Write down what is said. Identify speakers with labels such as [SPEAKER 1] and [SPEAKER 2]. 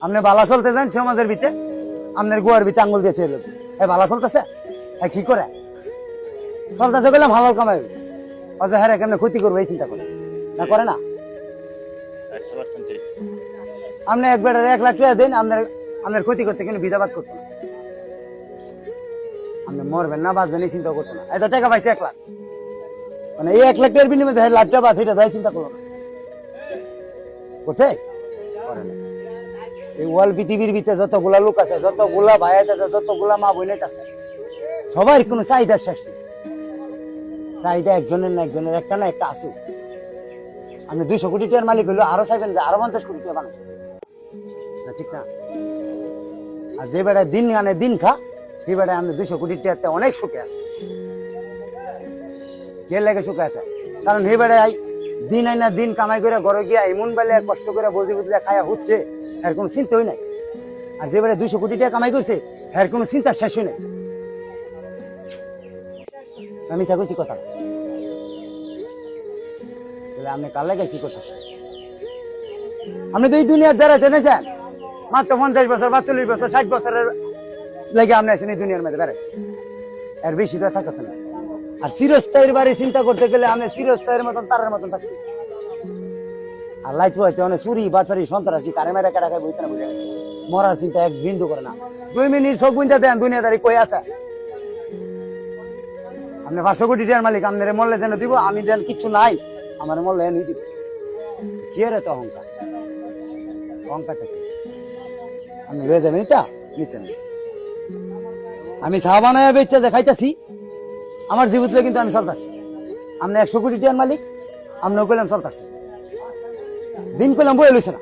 [SPEAKER 1] আপনি ভালো চলতে যান সমাজের ভিতরে, আপনার গোয়ার ভিতরে আঙ্গুল দিয়ে চলে ভালো চলতেছে, কি করে চলতেছে বললাম হালাল কামাই, অথচ হ্যাঁ কেমন ক্ষতি করবো এই চিন্তা করে না, করে না। আপনি একবার 1 লাখ টাকা দেন, আপনার ক্ষতি করতে কিন্তু বিধাবাদ করতো না, আপনি মরবেন না বাঁচবেন এই চিন্তা করতো না। এত টাকা পাইছে 1 লাখ, মানে এই 1 লাখ টাকার বিনিময়ে 1 লাখ টাকা বাদ, এটা চিন্তা করলো না, করছে করে না। এই ওয়ার্ল্ড পৃথিবীর ভিতরে যতগুলা লোক আছে, যতগুলা ভাই আছে, যতগুলা মা বোন আছে, সবার কোনো চাহিদা শেষ নেই। চাহিদা একজনের না একজনের, একটা না একটা আছে। আপনি 200 কোটি টাকার মালিক হইলো, আরো চাইবেন যে আরো 50 কোটি টাকা বানাই, ঠিক না? আর যে বেড়ায় দিন আনে দিন খা, সেই বেড়ায় আপনি 200 কোটি টাকাতে অনেক সুখে আছে। কে লাগে সুখে আছে? কারণ সেই বেড়ায় দিন আইনা দিন কামাই করে ঘরে গিয়া এমন বেলে কষ্ট করে বসে বুঝলে খায়া হচ্ছে, এর কোনো চিন্তা হয় নাই। আর যে বেড়ায় 200 কোটি টাকা কামাই করছে, এর কোনো চিন্তা শেষ হয় নাই। আমি চাইছি কথা, আপনি কার লাগে কি করতেছেন? আপনি তো এই দুনিয়ার বেড়াইতে নেছেন মাত্র 50 বছর, 45 বছর, 60 বছরের লেগে আপনি আছেন এই দুনিয়ার মধ্যে বেড়াই, এর বেশি তো থাকতে না। আর চিরস্থায়ীর বাড়ি চিন্তা করতে গেলে আপনি চিরস্থায়ীর মতন তারের মতন থাকতে, আর লাইফ হইতে অনেক চুরি বাচারি সন্ত্রাসী কারে মেরে কাটা খাই বইতে না, বুঝে গেছে। মরার চিন্তা এক বিন্দু করে না। 2 মিনিট চোখ বুঝতে দেন, দুনিয়াদারি কই আছে? আপনি 500 কোটি টাকার মালিক, আপনার মরলে যেন দিব, আমি যেন কিচ্ছু নাই, আমার মরলে এনে দিব। কি রে তো অহংকার, অহংকারটা কি? আপনি লয়ে যাবেন তা নিতেন। আমি চা বানায় বেচা যে খাইতেছি, আমার জীবিত কিন্তু আমি চলতেছি। আপনি 100 কোটি টাকার মালিক, আপনিও কইলাম চলতেছি, দিন কইলাম বয়ে লইছে না।